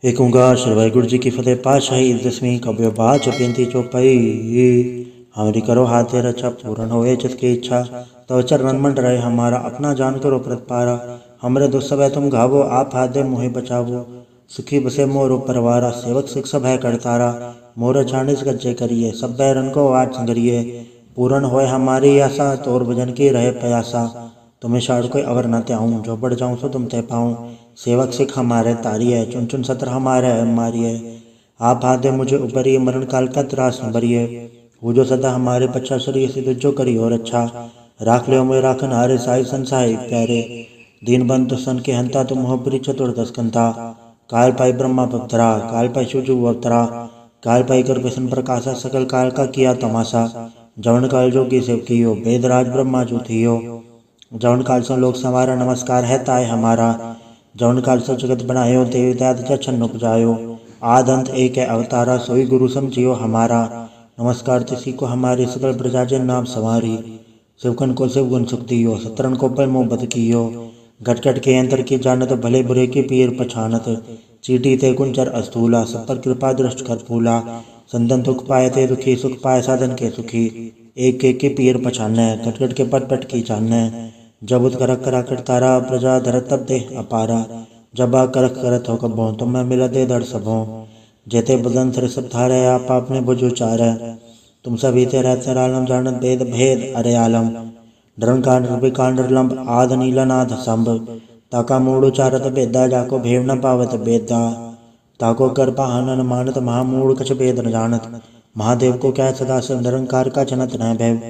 एक ओंकार श्री वाहिगुरु जी की फतेह। पातशाही 10वीं कव्य बाच बेनती चौपाई। हमरी करो हाथे रक्षा पूर्ण होए जिसकी इच्छा। तो चरण मंड रहे हमारा अपना जान करो प्रतिपारा। हमरे दुस्सवय तुम घावो आप हाथ दे मोहि बचावो। सुखी बसे मोर परवारा सेवक सिख सब है करतारा। मोर छानिस गज्जे करिए सब बैरन को आठ संगरिए। पूर्ण होए हमारी आशा तोर भजन की रहे प्यासा। तुम्हें शाड़ कोई अवर न त्याऊँ जो बढ़ जाऊँ सो तुम तय पाऊँ। सेवक सिख हमारे तारिये चुन चुन सत्र हमारे मारिये। आप हाथ दे मुझे उपरिये मरण काल का त्रास न भरिये। वो जो सदा हमारे पच्छा शरीर सिद्ध जो करी और अच्छा। राख लियो मैं राखन हारे साई संसाई प्यारे। दीन बंधु सन के हंता तुम हो प्री चतुर्दश कंता। काल पाई ब्रह्मा पवतरा काल पाई शिवजू अवतरा। काल पाई कर व्यसन प्रकाशा सकल काल का किया तमाशा। जवन काल जोगी सेव कियो वेदराज ब्रह्मा जो थियो। जवन काल से लोक संवारा नमस्कार है ताय हमारा। जवन काल से जगत बनायो देव दैत जछन उपजायो। आद अंत एक है अवतारा सोई गुरु समझियो हमारा। नमस्कार तिसी को हमारे सकल प्रजा जन नाम संवारी। शिवकन को शिव गुण सुख दियो सतरन को पर मोह बद कियो। घट घट के अंतर की जानत भले बुरे की पीर पछानत। चीटी ते कुंचर अस्थूला सब पर कृपा दृष्ट कर फूला। संतन दुख पाए ते दुखी सुख पाए साधन के सुखी। एक एक के पीर पछाने घट घट के पट पट की जाने। जब उत करक करा करतारा प्रजा धरत तब दे अपारा। जब आ करक करत हो कबो तुम मैं मिला दे धड़ सबो। जेते बदन थर सब थारे आप आपने बुझो चारे। तुम सभी ते रहते आलम जानत भेद भेद अरे आलम। निरंकार निर्विकार निर्लंब आद नीलनाथ संभ। ताका मूड़ उचारत बेदा जाको भेव न पावत बेदा। ताको कर पाहन मानत महामूढ़ कछ भेद न जानत। महादेव को क्या सदा से निरंकार का जनत न भैव।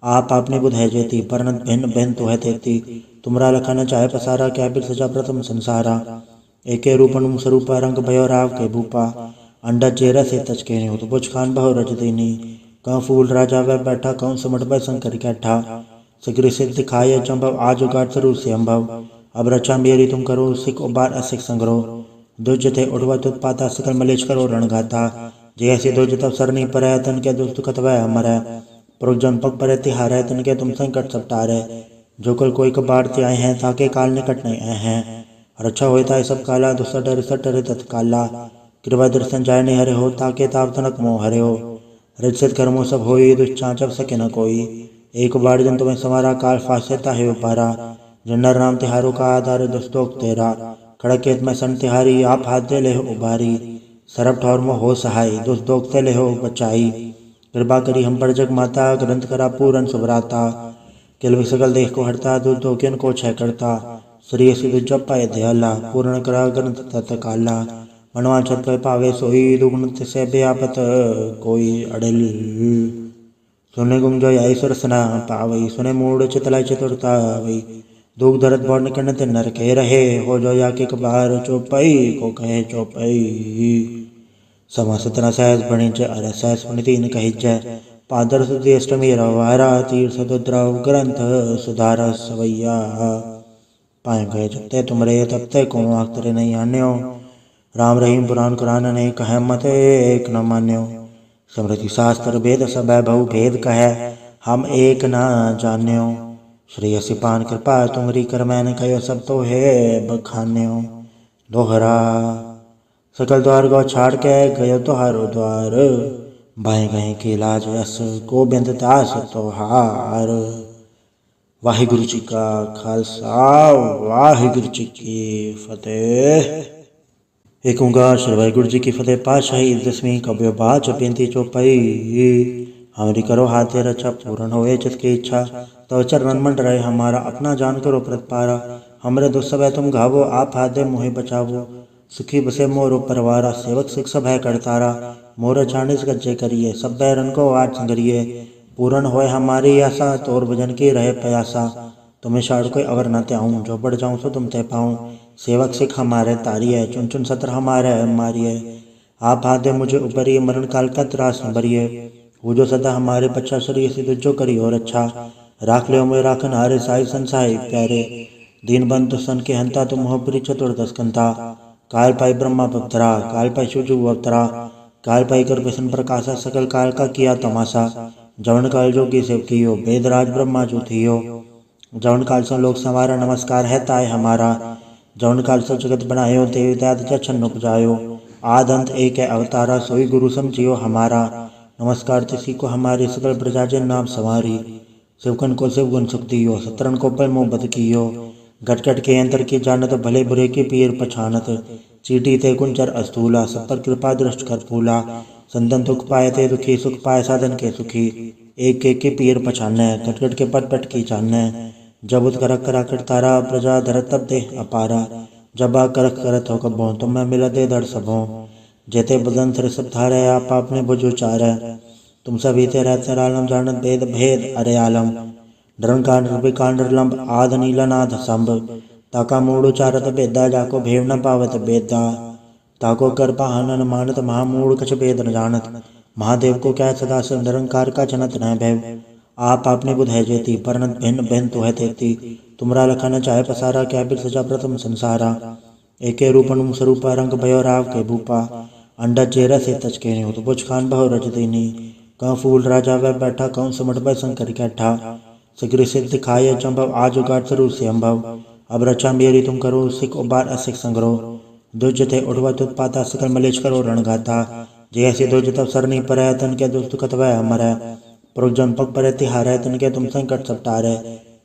आप आपने बुध है जेती परनत भिन्न भिन्न तो है तेती। तुमरा लखन चाहे पसारा क्या बिर सजा प्रथम संसारा। एके रूपन स्वरूपा रंग भयो राव के भूपा। अंडा चेहरा से तच के तो बुझ खान बहु रज दीनी। कहूँ फूल राजा वह बैठा कहूँ सुमट भय शंकर कैठा। शीघ्र सिद्ध दिखाए चंभव आज उगाट स्वरूप से अम्भव। अब रचा मेरी तुम करो सिख उबार असिख संग्रो। दुज थे उठवत उत्पाता सकल मलेश करो रणगाता। जैसे दुज तब सरनी पर तन के दुष्ट कतवय अमर। पुरजन पग पर तिहार तन के तुम संकट सब तारे। जो कल कोई कबाड़ते आए हैं ताके काल निकट नहीं आए हैं। रक्षा होता है सब काला दुसठ रिसठ तत्काला। कृपा दर्शन जाय नहीं हरे हो ताके ताप तनक मोह हरे हो। रजसित कर्मों सब होई दुष्चाचब सके न कोई। एक बार जन तुम्हें समारा काल फास्यता है उपारा। जन्नर राम तिहारों का आधार दुस्तोक तेरा। खड़केत में सन तिहारी आप हाथ दे ले हो उबारी। सरब ठौर में हो सहाय दुस्तोक से ले हो बचाई। कृपा करी हम पर जग माता ग्रंथ करा पूरन सुभराता। किल सकल देख को हरता दुर्दोकियन को छह करता। श्री सिद्ध जप पाए दयाला पूर्ण करा ग्रंथ तत्काला। मनवा छत पे पावे सोई दुगुण से व्यापत कोई अड़ल। सुने गुम जो ईश्वर सना पावई सुने मूड चितलाई चतुरता वही। दुख दर्द बौन कणत नर के रहे हो जो या के कबार चौपाई को कहे चौपाई। समा सतना सहज बणिज अर सहज पुण्य तीन कहिज। पादर सुधी अष्टमी रवारा तीर्थ दुद्रव ग्रंथ सुधार सवैया। पाए गए जबते तुमरे तबते को आखतरे नहीं आन्यो। राम रहीम पुराण कुरान ने कहे मत एक न मान्यो। स्मृति शास्त्र वेद सब बहु भेद कहे हम एक न जान्यो। श्री असिपान कृपा तुमरी कर मैंने कहो सब तो है बखान्यो। दोहरा सकल द्वार गौ छाड़ के गयो तुहारो द्वार। बाएं गए के लाज यस गोबिंद दास तोहार। वाहिगुरु जी का खालसा वाहिगुरु जी की फतेह। एक ओंकार श्री वाहिगुरु जी की फतेह। पातशाही 10वीं कव्य बाच बेनती चौपाई। हमरी करो हाथे रक्षा पूर्ण होए जिसकी इच्छा। तो चरण मंड रहे हमारा अपना जान करो प्रतिपारा। हमरे दुस्सवय तुम घावो आप हाथ दे मोहि बचावो। सुखी बसे मोर परवारा सेवक सिख सब है करतारा। मोर छानिस गज्जे करिए सब बैरन को आठ संगरिए। पूर्ण होए हमारी आशा तोर भजन की रहे प्यासा। तुम्हें शाड़ कोई अवर न त्याऊँ जो बढ़ जाऊँ सो तुम तय पाऊँ। सेवक सिख हमारे तारिये चुन चुन सत्र हमारे मारिये। आप हाथ दे मुझे उपरिये मरण काल का त्रास न भरिये। वो जो सदा हमारे पच्छा शरीर सिद्ध जो करी और अच्छा। राख लियो मैं राखन हारे साई संसाई प्यारे। दीन बंधु सन के हंता तुम हो प्री चतुर्दश कंता। काल पाई ब्रह्मा पवतरा काल पाई शिवजू अवतरा। काल पाई कर व्यसन प्रकाशा सकल काल का किया तमाशा। जवन काल जोगी सेव कियो वेदराज ब्रह्मा जो थियो। जवन काल से लोक संवारा नमस्कार है ताय हमारा। जवन काल से जगत बनायो देव दैत जछन उपजायो। आदंत एक है अवतारा सोई गुरु समझियो हमारा। नमस्कार तिसी को हमारे सकल प्रजाजन नाम सवारी। शिवकन को शिव गुण सुख दियो सतरन को पै मोह बद कियो। घटघट के अंतर की जानत भले बुरे की पीर पछानत। चीटी ते कुंचर अस्थूला सब पर कृपा दृष्ट कर फूला। संतन दुख पाए ते दुखी सुख पाए साधन के सुखी। एक एक के पीर पछाने घटघट के पट पट की जाने। जब उत करक करा कर तारा प्रजा धरत तब दे अपारा। जब आ करक करत हो कबो तुम मैं मिला दे दर सबो। जेते बदन सिर सब धारे आप आपने भुज उचारे। तुम सभी ते रहते आलम जानत भेद भेद अरे आलम। डरन कांड विकांड लंब आद नीला नाथ संभ। ताका मूड उचारत बेदा जाको भेव न पावत बेदा। ताको कर पाहन मानत महामूढ़ कछ भेद न जानत। महादेव को क्या सदा से निरंकार का जनत न भैव। आप आपने बुध है जेती परनत भिन्न भिन्न तो है तेती। तुमरा लखन चाहे पसारा क्या बिर सजा प्रथम संसारा। एके रूपन स्वरूप रंग भयो राव के भूपा। अंडा चेहरा से तचके नहीं हो तो बुझ खान बहु रज देनी। कं फूल राजा वह बैठा कौन सुमट बै शंकर कैठा। शीघ्र सिद्ध दिखाए चंभव आज उगाट स्वरूप से अम्भव। अब रचा मेरी तुम करो सिख उबार असिख संग्रह। दुज थे उठवत उत्पाता सकल मलेच करो रणगाथा। जैसे दुज तब सरनी पर तन के दुष्ट कतवै अमर है। पुरुषजन पग पर तिहार है तन के तुम संकट सब टारे।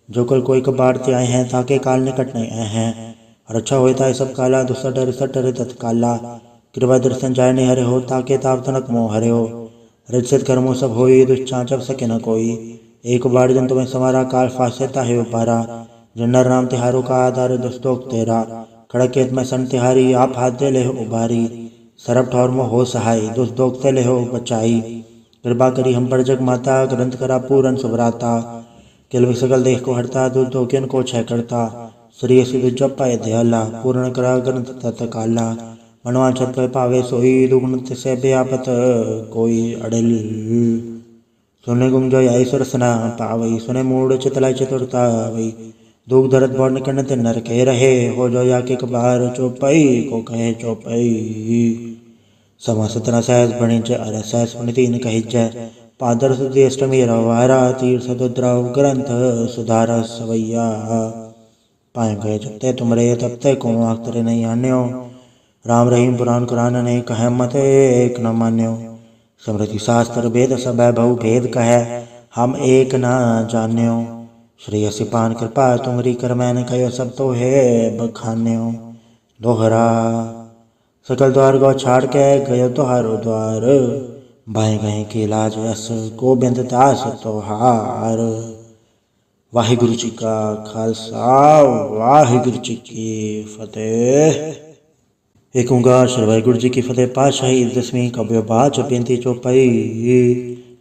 जो कल कोई कबाड़ ते आए हैं ताके काल निकट नहीं आए हैं। रक्षा होता है सब काला दुस्सा डर सटर तत्काला। कृपा दर्शन जाय नहीं हरे हो ताके ताप तनक मोह हरे हो। रजसित कर्मों सब होई दुष्चांचव सके न कोई। एक बार जन तुम्हें समारा काल फास्यता है उपारा। जन्नर राम तिहारों का आधार दुस्तोक तेरा। खड़केत में सन तिहारी आप हाथ दे ले हो उबारी। सरब ठौर में हो सहाय दुष्ट दोगते ले हो बचाई। कृपा करी हम पर जग माता ग्रंथ करा पूरन सुभराता। किल सकल देख को हरता दुष्ट दोग्यन को छह करता। श्री सिद्ध जप पाए दयाला पूर्ण करा ग्रंथ तत्काला। मनवांछत पे पावे सोई दुगुण से व्यापत कोई अड़ल। सुने गुम जो ईश्वर सना पावई सुने मूड चितलाई चतुरता वही। दुख दर्द बौर निकलने ते नर के रहे हो जो या के कबार चौपाई को कहे चौपाई। समा सतना सहज बणी जय अरे सहज बणी तीन कही जय। पादर सुधी अष्टमी रवारा तीर्थ दुद्राव ग्रंथ सुधारा सवैया। पाए गए जबते तुमरे तबते को आखतरे नहीं आन्यो। राम रहीम पुराण कुरान ने कहे मत एक न मान्यो। स्मृति शास्त्र वेद सब बहु भेद कहे हम एक न जान्यो। श्री असिपान कृपा तुमरी कर मैंने कहो सब तो है बखान्यो। दोहरा सकल द्वार गौ छाड़ के गयो तुहारो द्वार। बाएं गए के लाज यस गोबिंद दास तोहार। वाहिगुरु जी का खालसा वाहिगुरु जी की फतेह। एक ओंकार श्री वाहिगुरु जी की फतेह। पातशाही 10वीं कव्य बाच बेनती चौपाई।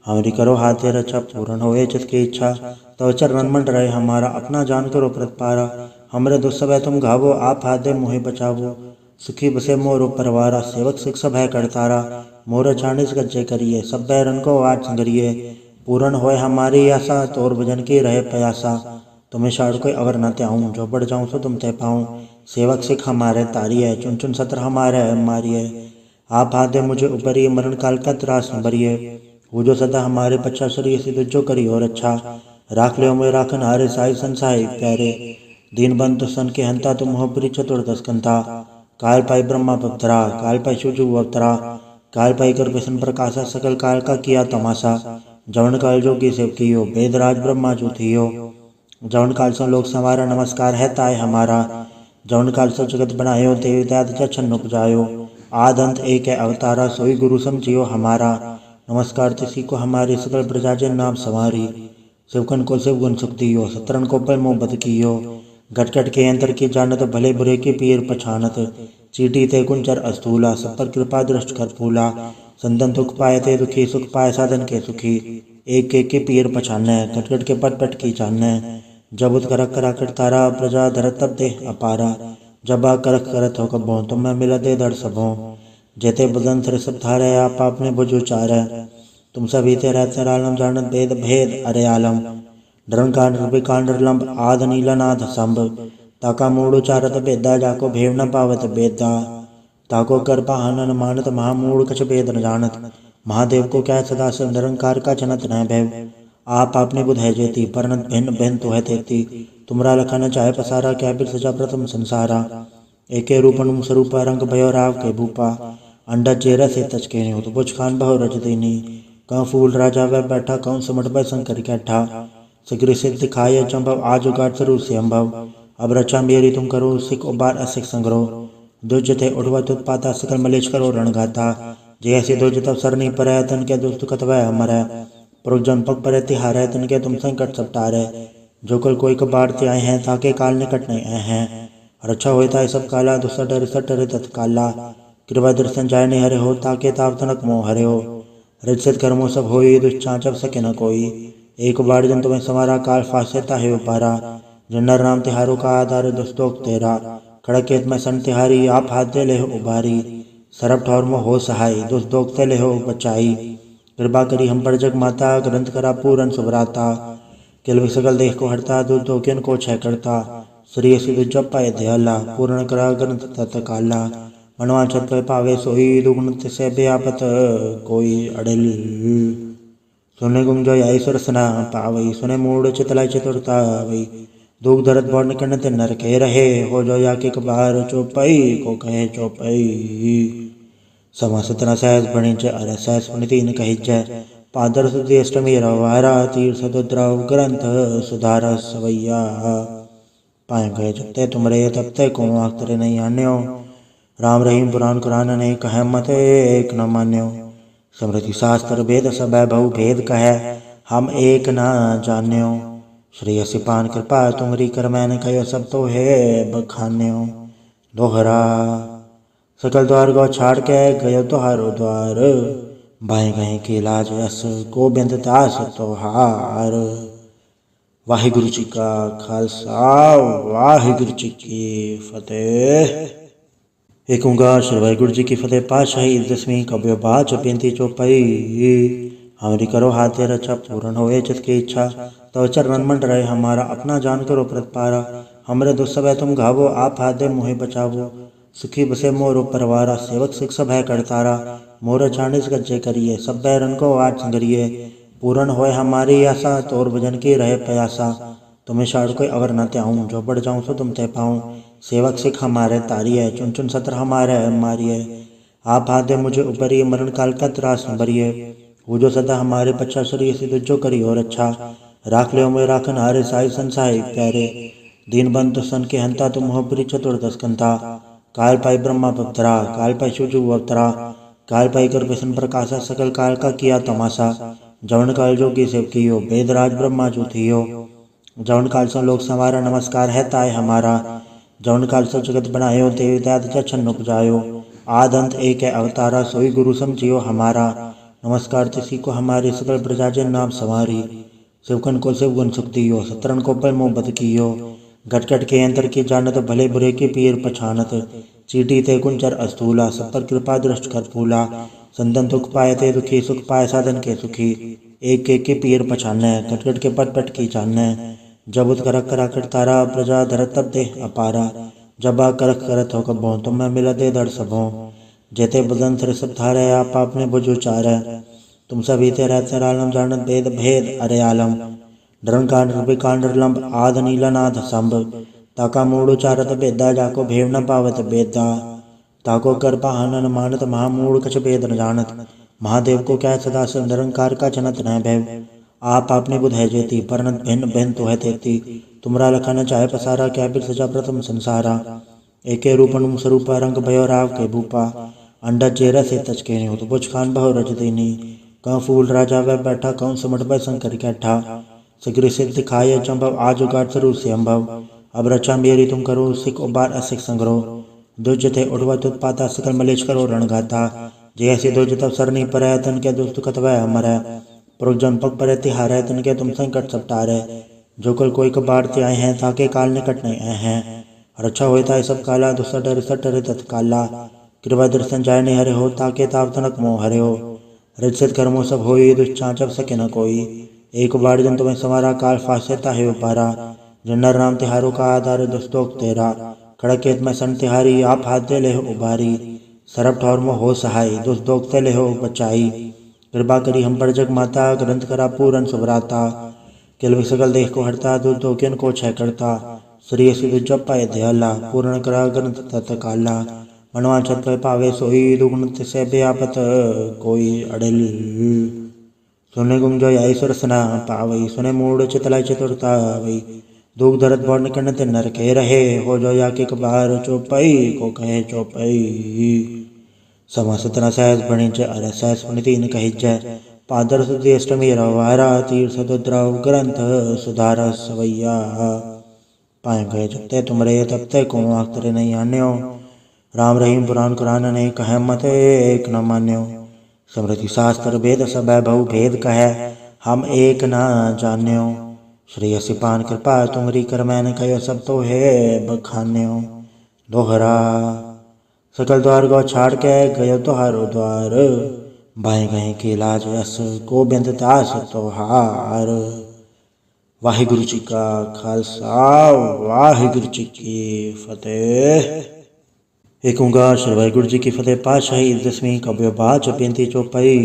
हमरी करो हाथे रचा पूर्ण होए जिसकी इच्छा। तो चरण मंड रहे हमारा अपना जान करो प्रतिपारा। हमरे दुख सब तुम घावो आप हाथ दे मोहे बचावो। सुखी बसे मोरो परवारा सेवक सिख सब है करतारा। मोर छानिस गज्जे करिए सब बैरन को आठ संगरिए। पूर्ण होए हमारी आशा तोर भजन की रहे प्यासा। तुम्हें शाड़ कोई अवर न त्याऊँ जो बढ़ जाऊँ सो तुम तय पाऊँ। सेवक सिख हमारे तारिये चुन चुन सत्र हमारे मारिए। आप हाथ दे मुझे ऊपरी मरण काल का त्रास न भरिए। वो जो सदा हमारे पच्छा शरीर सिद्ध जो करी और अच्छा। राख ले मैं राखन हारे साई संसाई प्यारे। दीन बंधु सन के हंता तुम हो पुरी चतुर्दश कंता। काल पाई ब्रह्मा पवतरा काल पाई शिवजू अवतरा। काल पाई कर विष्णु प्रकाशा सकल काल का किया तमाशा। जवन काल जोगी सेव कियो वेदराज ब्रह्मा जो थियो। जवन काल से लोक संवारा नमस्कार है ताय हमारा। जवन काल से जगत बनायो देव दाद जछन उपजायो। आद अंत एक है अवतारा सोई गुरु समझियो हमारा। नमस्कार तिसी को हमारे सकल प्रजाजन नाम सवारी। शिवकन को शिव गुण सुख दियो सतरन को पै मोह बद कियो। घटघट के अंतर की जानत भले बुरे की पीर पछानत। चीटी ते कुंचर अस्थूला सब पर कृपा दृष्ट कर फूला। संतन दुख पाए ते दुखी सुख पाए साधन के सुखी। एक एक के पीर पछाने घटघट के पट पट की जाने। जब उत करक करा कर तारा प्रजा धरत तब दे अपारा। जब आ करक करत हो कबो तुम मैं मिला दे दर सबो। जेते बदन सिर सब धारे आप आपने भुज उचारे। तुम सभी ते रहते आलम जानत भेद भेद अरे आलम। डरन कांड विकांड लंब आद नीला नाथ संभ। ताका मूड उचारत बेदा जाको भेव न पावत बेदा। ताको कर पाहन मानत महामूढ़ कछ भेद न जानत। महादेव को क्या सदा से निरंकार का जनत न भैव। आप आपने बुध है जेती परनत भिन्न भिन्न तो है तेती। तुमरा लखन चाहे पसारा क्या बिर सजा प्रथम संसारा। एके रूपन स्वरूप रंग भयो राव के भूपा। अंडा चेहरा से तचके नहीं हो तो बुझ खान बहु रच देनी कहाँ फूल राजा वह बैठा कहूँ सिमट बै शंकर कैठा सिगरी सिद्ध दिखाए चंभव आज उगाड़ सरू से अम्भव अब रचा मेरी तुम करो सिख उबार असिख संग्रो दुज थे उठवत उत्पाता सकल मलेश करो रणगाता जे ऐसी दुज तब सर नहीं पर तन के दुष्ट कतवै अमर पुरुष जन पग पर तिहार है तन के तुम संकट सब तारे जो कल कोई कबाड़ते आए हैं ताके काल निकट नहीं आए हैं रक्षा होता है सब काला दुसठ रिसठ रे तत्काला कृपा दर्शन जाय नहीं हरे हो ताके ताव तनक मोह हरे हो रजसित कर्मों सब होई दुष्चाचब सके न कोई एक बार जन तुम्हें समारा काल फासेता है उपारा जन्नर राम तिहारों का आधार दुस्तोक तेरा खड़केत में सन तिहारी आप हाथ दे ले हो उबारी सरब ठौर में हो सहाय दुस्तोक ते ले हो बचाई कृपा करी हम पर जग माता ग्रंथ करा पूरन सुभराता किल सकल देह को हरता दुर्दोकियन को छह करता श्री सिद्ध जप पाए दयाला पूर्ण करा ग्रंथ तत्काला मनवांछत पे पावे सोई दुगुण से व्यापत कोई अड़ल सुने गुम जो आई सुरसना पावई सुने मूड चितलाई चतुरता वही दुख दर्द बौर्ण कर्ण ते नर के रहे हो जो या के कबार चौपाई को कहे चौपाई समा सतना सहज बणि च अर सहज बणि तीन कहि जय पादर सुधी अष्टमी रवारा तीर्थ दुद्रव ग्रंथ सुधार सवैया पाए गए जबते तुमरे तबते को आखतरे नहीं आन्यो राम रहीम पुराण कुरान ने कह मत एक न मान्यो स्मृति शास्त्र वेद सब बहु भेद कह हम एक न जान्यो श्री सिपान कृपा तुमरी कर मैंने कहो सब तो है बखान्यो दोहरा सकल द्वार गो छाड़ के गयो तुहारो द्वार बाएं गए के लाज यस गोबिंद दास तोहार वाहिगुरु जी का खालसा वाहिगुरु जी की फतेह। एक ओंकार श्री वाहिगुरु जी की फतेह। पातशाही 10वीं कव्य बाच बेनती चौपाई हमारी करो हाथ रक्षा पूर्ण होए चित की इच्छा तो चरण मंड रहे हमारा अपना जान करो प्रतिपारा हमरे दुस्सभ तुम घावो आप हाथ दे मोहे बचावो सुखी बसे मोर परवारा सेवक सिख सब है करतारा मोर चाणिस गज्जे करिए सब बैरन को आज संगरिए पूर्ण होए हमारी आशा तोर भजन की रहे प्यासा तुम्हें शाड़ कोई अवर न त्याऊँ जो बढ़ जाऊँ सो तुम तय पाऊँ सेवक सिख हमारे तारिये चुन चुन सत्र हमारे मारिये आप हाथ दे मुझे ऊपरी मरण काल का त्रास न भरिए वो जो सदा हमारे बच्चा शरीर से जो करी और अच्छा राख ले मैं राखन हारे साई संसाई प्यारे दीन बंधु सन के हंता तुम हो पुरी चतुर्दश कंता काल पाई ब्रह्मा पवतरा काल पाई शिवजू अवतरा काल पाई कर व्यसन प्रकाशा सकल काल का किया तमाशा जवन काल जोगी सेव कियो वेदराज ब्रह्मा जो थियो जवन काल से लोक संवारा नमस्कार है ताय हमारा जवन काल से जगत बनायो देवता छन्न उपजायो आद अंत एक है अवतारा सोई गुरु समझियो हमारा नमस्कार तिसी को हमारे सकल प्रजाजन नाम सवारी शिवकन को शिवगुण सुख दियो सतरन को पर मोह बद कियो घटघट के अंतर की जानत भले बुरे की पीर पछानत चीटी ते कुंचर अस्थूला सब पर कृपा दृष्ट कर फूला संतन दुख पाए ते दुखी सुख पाए साधन के सुखी एक के पीर पछाने घटघट के पट पट की जानने जब उत करक करा कर तारा प्रजा धरत तब दे अपारा जब आ करक करत हो कबो तुम मैं मिला दे दर सबो जेते बदन सर सब धारे आप आपने बुझो चार तुम सभी ते रहते आलम जानत भेद भेद अरे आलम डरन कांड रूपी कांड लंब आद नीला नाथ संभ ताका मूड उचारत बेदा जाको भेव न पावत बेदा ताको कर पाहन मानत महामूड कछ भेद न जानत महादेव को क्या सदा से निरंकार का जनत न भैव आप आपने बुध है जेती परनत भिन्न भिन्न तो है तेती तुमरा लखा न चाहे पसारा क्या बिर सजा प्रथम संसारा एके रूपन स्वरूप रंग भयो राव के भूपा अंडा चेहरा से तचके नहीं हो तो बुझ खान बहु रच देनी कहाँ फूल राजा वह बैठा कहूँ सिमट बै शंकर कैठा सिगरी सिद्ध दिखाए चंभव आज उगाड़ सरू से अम्भव अब रचा मेरी तुम करो सिख उबार असिख संग्रो दुज थे उठवत उत्पाता सकल मलेश करो रणगाता जे ऐसी दुज तब सर नहीं पर तन के दुष्ट कतवै अमर पुरुष जन पग पर तिहार है तन के तुम संकट सब तारे जो कल कोई कबाड़ते आए हैं ताके काल निकट नहीं आए हैं रक्षा होता है सब काला दुसठ रिसठ रे तत्काला कृपा दर्शन जाय नहीं हरे हो ताके ताव तनक मोह हरे हो रजसित कर्मों सब होई दुष्चाचब सके न कोई एक बार जन तुम्हें समारा काल फासेता है उपारा जन्नर राम तिहारों का आधार दुस्तोक तेरा खड़केत में सन तिहारी आप हाथ दे ले हो उबारी सरब ठौर में हो सहाय दुस्तोक ते ले हो बचाई कृपा करी हम पर जग माता ग्रंथ करा पूरन सुभराता किल सकल देह को हरता दुर्दोकियन को छह करता श्री सिद्ध जप पाए दयाला पूर्ण करा ग्रंथ तत्काला मनवांछत फल पावे सोई दुगुण तिसे व्यापत कोई अड़िल। सुने गुम जो आई सुरसना पावई सुने मूड चितलाई चतुरता वही दुख दर्द बौड़ कन ते नर के रहे हो जो या के कबार चौपाई को कहे चौपाई। समा सतना सहस बणि च अर सहस बणि तीन कहि जय पादर सुधि अष्टमी रवारा तीर सदुद्रव ग्रंथ सुधार सवैया। पाए गए जबते तुमरे तबते को आखतरे नहीं आन्यो राम रहीम पुराण कुरान ने कहे मत एक न मान्यो। स्मृति शास्त्र वेद सब बहु भेद कहे हम एक न जान्यो। श्री असिपान कृपा तुमरी कर मैंने कहो सब तो है बखान्यो। दोहरा सकल द्वार गौ छाड़ के गयो तुहारो द्वार बाएं गए के लाज यस गोबिंद दास तोहार। वाहिगुरु जी का खालसा वाहिगुरु जी की फतेह। एक ओंकार श्री वाहिगुरु जी की फतेह। पातशाही 10वीं कव्य बाच बेनती चौपाई।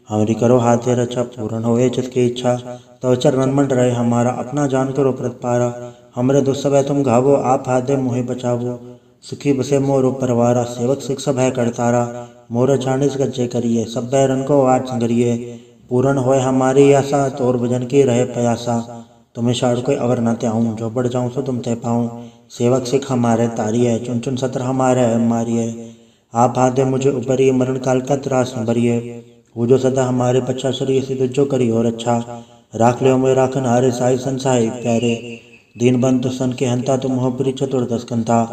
हमरी करो हाथे रचा पूर्ण होए चित की इच्छा तो चरणन मन रहे हमारा अपना जान करो प्रतिपारा। हमरे दुस्सवय तुम घावो आप हाथे मुहे बचावो सुखी बसे मोरो परवारा। सेवक सिख सब है करतारा मोर छानिस गज्जे करिए सब बैरन को आठ संगरिए। पूर्ण होए हमारी आशा तोर भजन की रहे प्यासा। तुम्हें शाड़ कोई अवर न त्याऊं जो बढ़ जाऊं सो तुम तय पाऊं। सेवक सिख हमारे तारिये चुन चुन सत्र हमारे मारिये। आप हाथे मुझे उपरिए मरण काल का त्रास न भरिए। वो जो सदा हमारे पच्छा शरीर से जो करी और अच्छा राख ले में राखन हारे साई संसाई प्यारे। दीन बंधु सन के हंता तुम हो पुरी चतुर्दश कंता।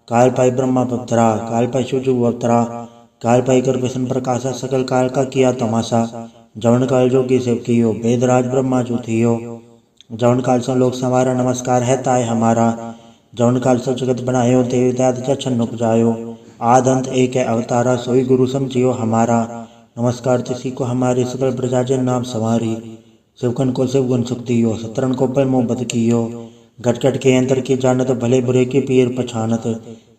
काल पाई ब्रह्मा पवतरा काल पाई शिवजू अवतरा काल पाई कर विष्णु प्रकाशा सकल काल का किया तमाशा। जवन काल जोगी सेव कियो वेदराज ब्रह्मा जो थियो। जवन काल से लोक संवारा नमस्कार है ताय हमारा। जवन काल से जगत बनायो देव दैत छन्न उपजायो। आद अंत एक है अवतारा सोई गुरु समझियो हमारा। नमस्कार तिसी को हमारी सकल प्रजाजन नाम संवारी। शिवकन को शिव गुण सुख दियो सतरन को पर मोह बद कियो। घट घट के अंतर की जानत भले बुरे की पीर पछानत।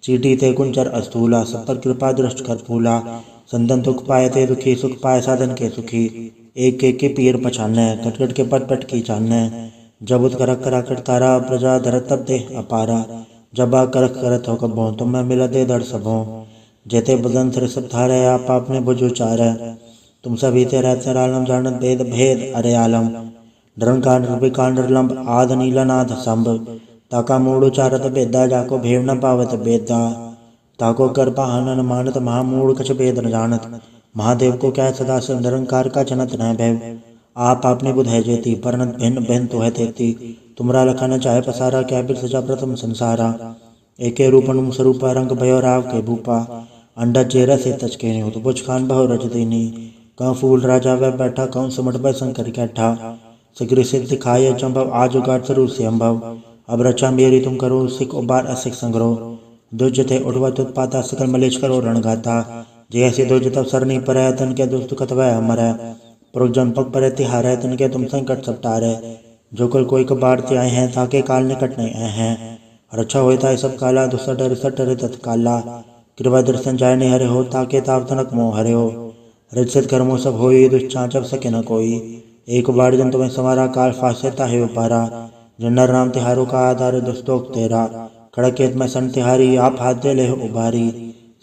चीटी ते कुंचर अस्तूला सब पर कृपा दृष्ट कर फूला। संतन दुख पाए ते दुखी सुख पाए साधन के सुखी। एक एक के पीर पछाने घट घट के पट पट की जाने। जब उत करक करा करतारा प्रजा धरत तब दे अपारा। जब आ करक करत हो कबो तुम मैं मिला दे दर सबो। जेते बदन सिर सब धारे आप आपने बुझो चारे। तुम सभी ते रहते आलम जानत भेद भेद अरे आलम। डरंकांड विकांड लंब आद नीलनाथ संभ। ताका मूड उचारत बेदा जाको भेव न पावत बेदा। ताको कर बहानन मानत महामूड कछ भेद न जानत। महादेव को क्या सदा से निरंकार का जनत न भैव। आप आपने बुध है जेती परनत भिन्न भिन्न तो है तेती। तुमरा लखन चाहे पसारा क्या बिर सजा प्रथम संसारा। एके रूपन स्वरूपा रंग भयो राव के भूपा। अंडा चेहरा से तच के नहीं हो तो बुझ खान बहु रच देनी। कहूँ फूल राजा वह बैठा कहूँ सुमट बै शंकर कैठा। शीघ्र सिद्ध दिखाए चंभव आज उगाट स्वरूप से अम्भव। अब रचा मेरी तुम करो सिख उबार असिख संग्रो। दुज थे उठवत उत्पाता सकल मलेश करो रणगाता। जैसे दुज तब सरनी पर तन के दुष्ट कतवै मरै। पुरुष जन पग पर तिहारै तन के तुम संकट सब टारै। जो कल कोई कबाड़ ते आए हैं ताके काल निकट नहीं आए हैं। रक्षा होता है सब काला दुसठ डर तत्काला। कृपा दर्शन जाय नहीं हरे हो ताके ताव तनक मोह हरे हो। रजसित कर्मों सब होई दुष्चाचब सके न कोई। एक बार जन तुम्हें संवारा काल फासेता है उपारा। जन्नर राम तिहारों का आधार दुस्तोक तेरा। खड़केत में सन तिहारी आप हाथ दे ले हो उबारी।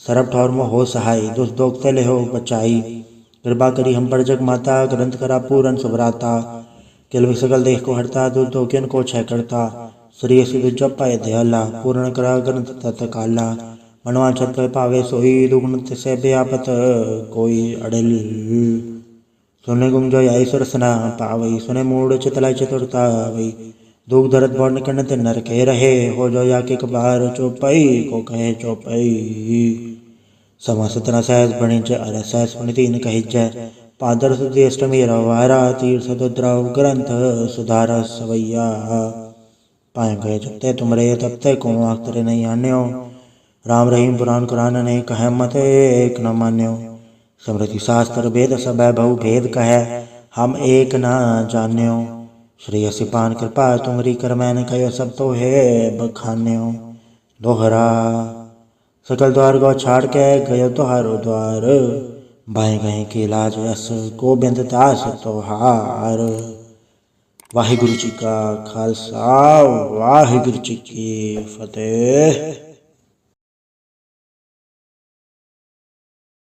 सरब ठौर में हो सहाय दुष्ट दोगते ले हो बचाई। कृपा करी हम पर जग माता ग्रंथ करा पूरन सुभराता। किल सकल देख को हरता दुष्ट दोकियन को छह करता। श्री सिद्ध जप पाए दयाला पूर्ण करा ग्रंथ तत्काला। मनवांछत फल पावे सोई दुगुण तिसे व्यापत कोई अड़िल। सुने गुम जो आई सुरसना पावई सुने मूड चितलाई चतुरता वही दुख दर्द बौड़ कन ते नर के रहे हो जो या के कबार चौपाई को कहे चौपाई। समा सतना सहस बणि च अर सहस बणि तीन कहि जय पादर सुधि अष्टमी रवारा तीर सदुद्रव ग्रंथ सुधार सवैया। पाए गए जबते तुमरे तबते को आखतरे नहीं आन्यो राम रहीम पुराण कुरान ने कहे मत एक न मान्यो। स्मृति शास्त्र वेद सब बहु भेद कहे हम एक न जान्यो। श्री असिपान कृपा तुमरी कर मैंने कहो सब तो है बखान्यो। दोहरा सकल द्वार गौ छाड़ के गयो तुहारो द्वार बाएं गए के लाज यस गोबिंद दास तोहार। वाहिगुरु जी का खालसा वाहिगुरु जी की फतेह।